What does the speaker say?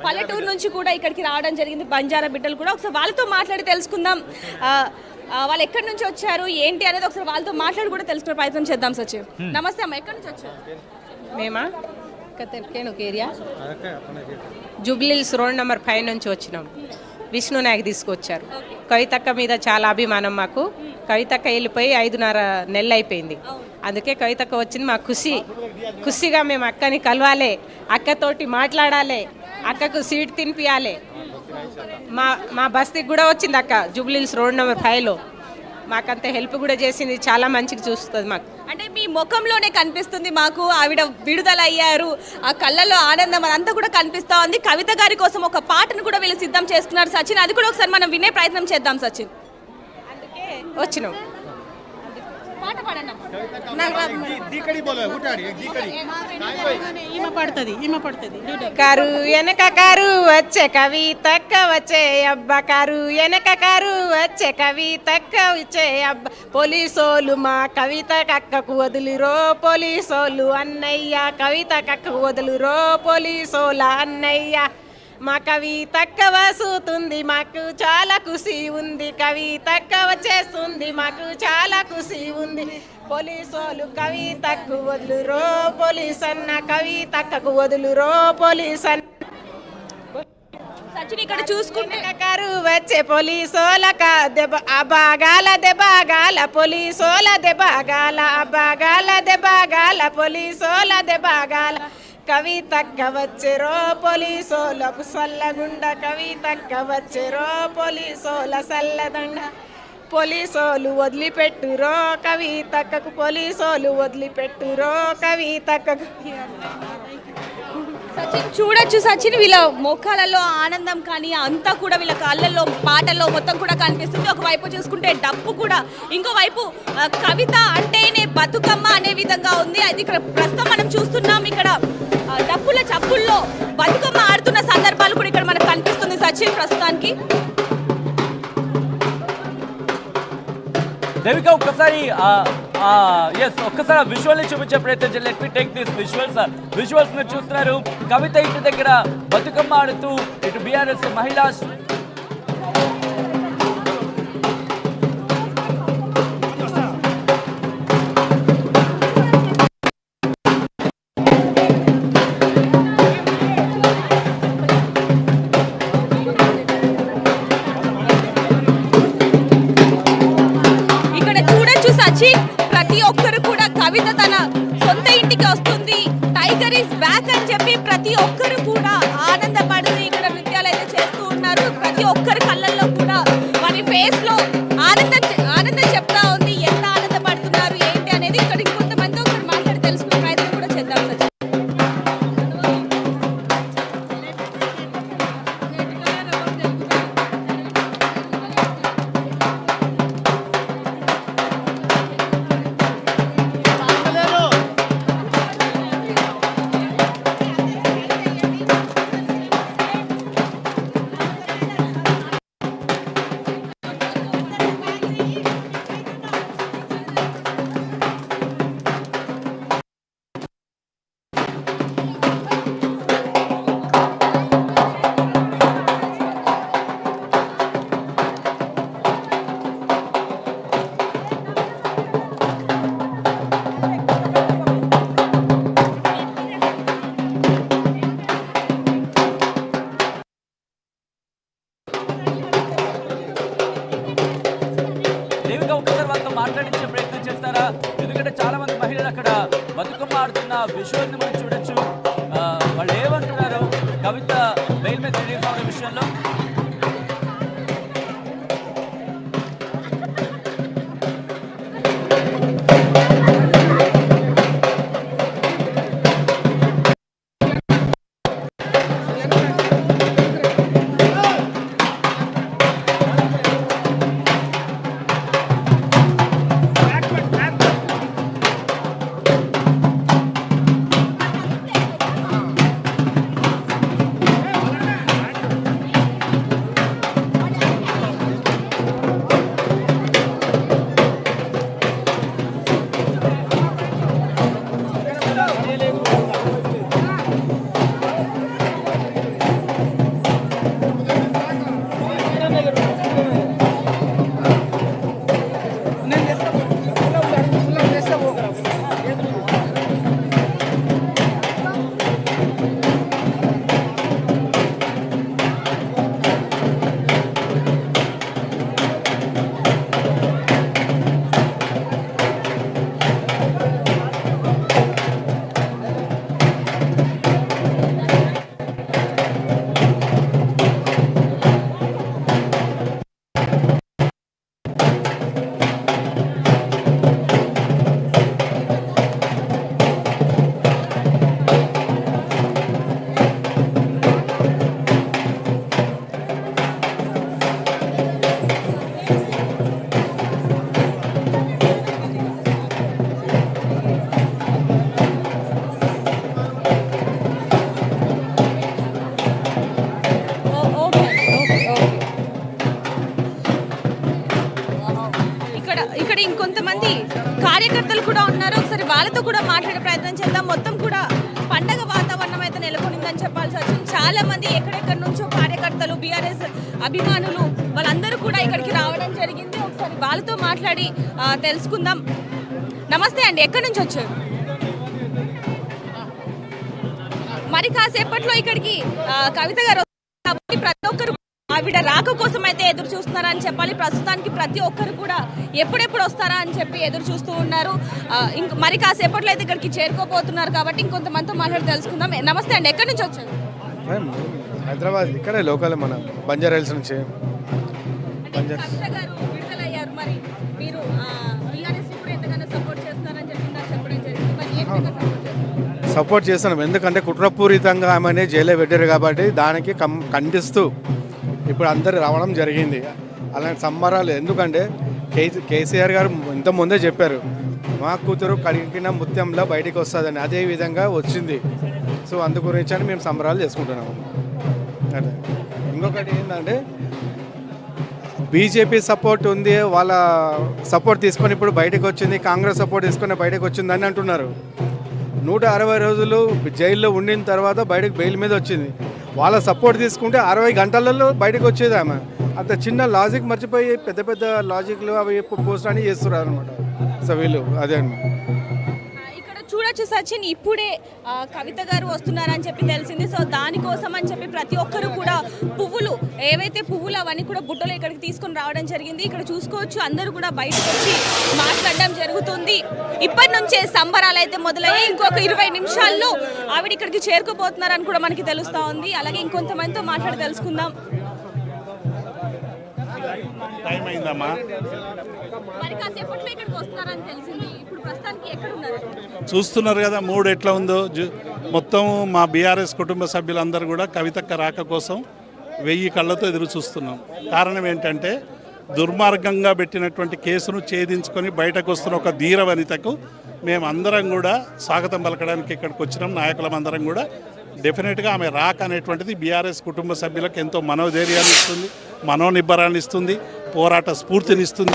పల్లెటూరు నుంచి కూడా ఇక్కడికి రావడం జరిగింది బంజారా బిడ్డలు కూడా. ఒకసారి వాళ్ళతో మాట్లాడి తెలుసుకుందాం. వాళ్ళు ఎక్కడి నుంచి వచ్చారు ఏంటి అనేది ఒకసారి వాళ్ళతో మాట్లాడి కూడా తెలుసుకునే ప్రయత్నం చేద్దాం. సచిన్ నమస్తే అమ్మ, ఎక్కడి నుంచి వచ్చారు? మేమా ఏరియా జూబ్లీహిల్స్ రోడ్ నెంబర్ 5 నుంచి వచ్చినాం. విష్ణు నాయక్ తీసుకొచ్చారు. కవితక్క మీద చాలా అభిమానం మాకు. కవితక్క వెళ్ళిపోయి 5.5 నెలలు అయిపోయింది. అందుకే కవితక్క వచ్చింది మాకు ఖుషిగా మేము అక్కని కలవాలి, అక్కతోటి మాట్లాడాలి, అక్కకు సీట్ తినిపియాలి. మా బస్తీకి కూడా వచ్చింది అక్క జూబ్లీహిల్స్ రోడ్ నెంబర్ 5లో. మాకంత హెల్ప్ కూడా చేసింది, చాలా మంచిగా చూస్తుంది మాకు. అంటే మీ ముఖంలోనే కనిపిస్తుంది మాకు ఆవిడ విడుదల అయ్యారు, ఆ కళ్ళలో ఆనందం అదంతా కూడా కనిపిస్తూ ఉంది. కవిత గారి కోసం ఒక పాటను కూడా వీళ్ళు సిద్ధం చేసుకున్నారు సచిన్, అది కూడా ఒకసారి మనం వినే ప్రయత్నం చేద్దాం సచిన్. అందుకే వచ్చినాం. పాట పాడండి. కారు వెనక కారు వచ్చే కవితక్క వచ్చే అబ్బ, కారు వెనక కారు వచ్చే కవితక్క వచ్చే అబ్బ. పోలీసోలు మా కవిత కక్కకు వదులురో పోలీసోలు అన్నయ్య, కవిత కక్కకు వదులురో పోలీసోల అన్నయ్య. మా కవితక్క వస్తుంది మాకు చాలా ఖుషి ఉంది, కవితక్క వచ్చేస్తుంది మాకు చాలా ఖుషి ఉంది. పోలీసోలు కవితకు వదులురో పోలీస్ అన్న, కవితక్కకు వదులురో పోలీస్ అన్న. సచిన్ ఇక్కడ చూసుకుంటే కారు వచ్చే పోలీసోల అబాగాల దెబాగాల, పోలీసోల దెబాగాల, అబాగాల దెబాగాల, పోలీసోల దెబాగాల. కవితక్క వచ్చెరో పోలీసోలకు సల్లగుండ, కవితక్క వచ్చెరో పోలీసోల సల్లదండ. పోలీసోలు వదిలిపెట్టురో కవితక్కకు, పోలీసోలు వదిలిపెట్టురో కవితక్కకు. సచిన్ చూడొచ్చు సచిన్, వీళ్ళ మోకాలలో ఆనందం కానీ అంతా కూడా వీళ్ళ కాళ్ళల్లో పాటల్లో మొత్తం కూడా కనిపిస్తుంది. ఒకవైపు చూసుకుంటే డప్పు కూడా, ఇంకోవైపు కవిత అంటేనే బతుకమ్మ అనే విధంగా ఉంది. అది ఇక్కడ ప్రస్తుతం మనం చూస్తున్నాం. ఇక్కడ డప్పుల చప్పుల్లో బతుకమ్మ ఆడుతున్న సందర్భాలు కూడా ఇక్కడ మనకు కనిపిస్తుంది సచిన్ ప్రస్తుతానికి. దేవిక ఒక్కసారి ఒక్కసారి విజువల్ ని చూపించే ప్రయత్నం చేయాలి. Let me take this visuals మీరు చూస్తున్నారు. కవిత ఇంటి దగ్గర బతుకమ్మ ఆడుతూ ఇటు బీఆర్ఎస్ మహిళా ప్రతి ఒక్కరు కూడా కవిత తన సొంత ఇంటికి వస్తుంది, టైగర్ ఈస్ బ్యాక్ అని చెప్పి ప్రతి ఒక్కరు కూడా ఆనందపడుతూ ఇక్కడ నృత్యాలు అయితే చేస్తూ ఉన్నారు. ప్రతి ఒక్కరి కళ్ళల్లో కూడా వారి ఫేస్ లో ఆనందం చెప్తా ఉంది. ఎంత ఆనందపడుతున్నారు ఏంటి అనేది ఇక్కడ కొంతమంది ఒకరు మాట్లాడి తెలుసుకునే ప్రయత్నం కూడా చేద్దాం సచిన్. కార్యకర్తలు కూడా ఉన్నారు. ఒకసారి వాళ్ళతో కూడా మాట్లాడే ప్రయత్నం చేద్దాం. మొత్తం కూడా పండగ వాతావరణం అయితే నెలకొనిందని చెప్పాల్సి వచ్చింది. చాలా మంది ఎక్కడెక్కడి నుంచో కార్యకర్తలు, బీఆర్ఎస్ అభిమానులు వాళ్ళందరూ కూడా ఇక్కడికి రావడం జరిగింది. ఒకసారి వాళ్ళతో మాట్లాడి తెలుసుకుందాం. నమస్తే అండి, ఎక్కడి నుంచి వచ్చారు? మరి కాసేపట్లో ఇక్కడికి కవిత గారు కాబట్టి ప్రతి ఒక్కరు ఆవిడ రాక కోసం అయితే ఎదురు చూస్తున్నారని చెప్పాలి. ప్రస్తుతానికి ప్రతి ఒక్కరు కూడా ఎప్పుడెప్పుడు వస్తారా అని చెప్పి ఎదురు చూస్తూ ఉన్నారు. మరి కాసేపట్లో అయితే ఇక్కడికి చేరుకోబోతున్నారు కాబట్టి ఇంకొంతమందితో మాట్లాడి తెలుసుకుందాం. నమస్తే అండి, ఎక్కడి నుంచి వచ్చారు? హైదరాబాద్, ఇక్కడే లోకల్, మన బంజారా హిల్స్ నుంచి. కవిత గారు విడుదలయ్యారు. మరి మీరు బీఆర్ఎస్ కూడా ఎంతగానో సపోర్ట్ చేస్తున్నారని చెప్పి నాకు చెప్పడం జరిగింది. మరి ఏ విధంగా సపోర్ట్ చేస్తున్నారు? సపోర్ట్ చేస్తున్నాం, ఎందుకంటే కుట్రపూరితంగా ఆమెనే జైల్లో పెట్టారు కాబట్టి దానికి ఖండిస్తూ ఇప్పుడు అందరు రావడం జరిగింది. అలాంటి సంబరాలు ఎందుకంటే కేసీఆర్ గారు ఇంతకుముందే చెప్పారు, మా కూతురు కడిగిన ముత్యంలో బయటికి వస్తుందని, అదే విధంగా వచ్చింది. సో అందు గురించి అని మేము సంబరాలు చేసుకుంటున్నాము. అదే ఇంకొకటి ఏంటంటే బీజేపీ సపోర్ట్ ఉంది, వాళ్ళ సపోర్ట్ తీసుకొని ఇప్పుడు బయటకు వచ్చింది, కాంగ్రెస్ సపోర్ట్ తీసుకొని బయటకు వచ్చిందని అంటున్నారు. 160 రోజులు జైల్లో ఉండిన తర్వాత బయటకు బెయిల్ మీద వచ్చింది. వాళ్ళ సపోర్ట్ తీసుకుంటే 60 గంటలలో బయటకు వచ్చేది ఆమె. అంత చిన్న లాజిక్ మర్చిపోయి పెద్ద పెద్ద లాజిక్లు అవి పోస్ట్ అని చేస్తున్నారు అనమాట. సో వీళ్ళు అదే ఇక్కడ చూడొచ్చు సచిన్, ఇప్పుడే కవిత గారు వస్తున్నారని చెప్పి తెలిసింది. సో దానికోసం అని చెప్పి ప్రతి ఒక్కరు కూడా పువ్వులు, ఏవైతే పువ్వులు అవన్నీ కూడా బుట్టలో ఇక్కడికి తీసుకొని రావడం జరిగింది. ఇక్కడ చూసుకోవచ్చు, అందరూ కూడా బయటకు వచ్చి మాట్లాడడం జరుగుతుంది. ఇప్పటి నుంచే సంబరాలు అయితే మొదలయ్యాయి. ఇంకొక 20 నిమిషాల్లో ఆవిడ ఇక్కడికి చేరుకోబోతున్నారని కూడా మనకి తెలుస్తా ఉంది. అలాగే ఇంకొంతమందితో మాట్లాడి తెలుసుకుందాం. టైం అయిందమ్మా. మరి కాసేపట్లో ఇక్కడికి వస్తున్నారని తెలిసింది. ఇప్పుడు ప్రస్తుతానికి ఎక్కడ ఉన్నారు? చూస్తున్నారు కదా మూడు ఎట్లా ఉందో. మొత్తం మా బీఆర్ఎస్ కుటుంబ సభ్యులందరూ కూడా కవితక్క రాక కోసం 1000 కళ్ళతో ఎదురు చూస్తున్నాం. కారణం ఏంటంటే దుర్మార్గంగా పెట్టినటువంటి కేసును ఛేదించుకొని బయటకు వస్తున్న ఒక ధీర వనితకు మేమందరం కూడా స్వాగతం పలకడానికి ఇక్కడికి వచ్చినాం. నాయకులమందరం కూడా డెఫినెట్గా ఆమె రాక అనేటువంటిది బీఆర్ఎస్ కుటుంబ సభ్యులకు ఎంతో మనోధైర్యాన్ని ఇస్తుంది, మనోనిబ్బరాన్ని ఇస్తుంది, పోరాట స్ఫూర్తినిస్తుంది.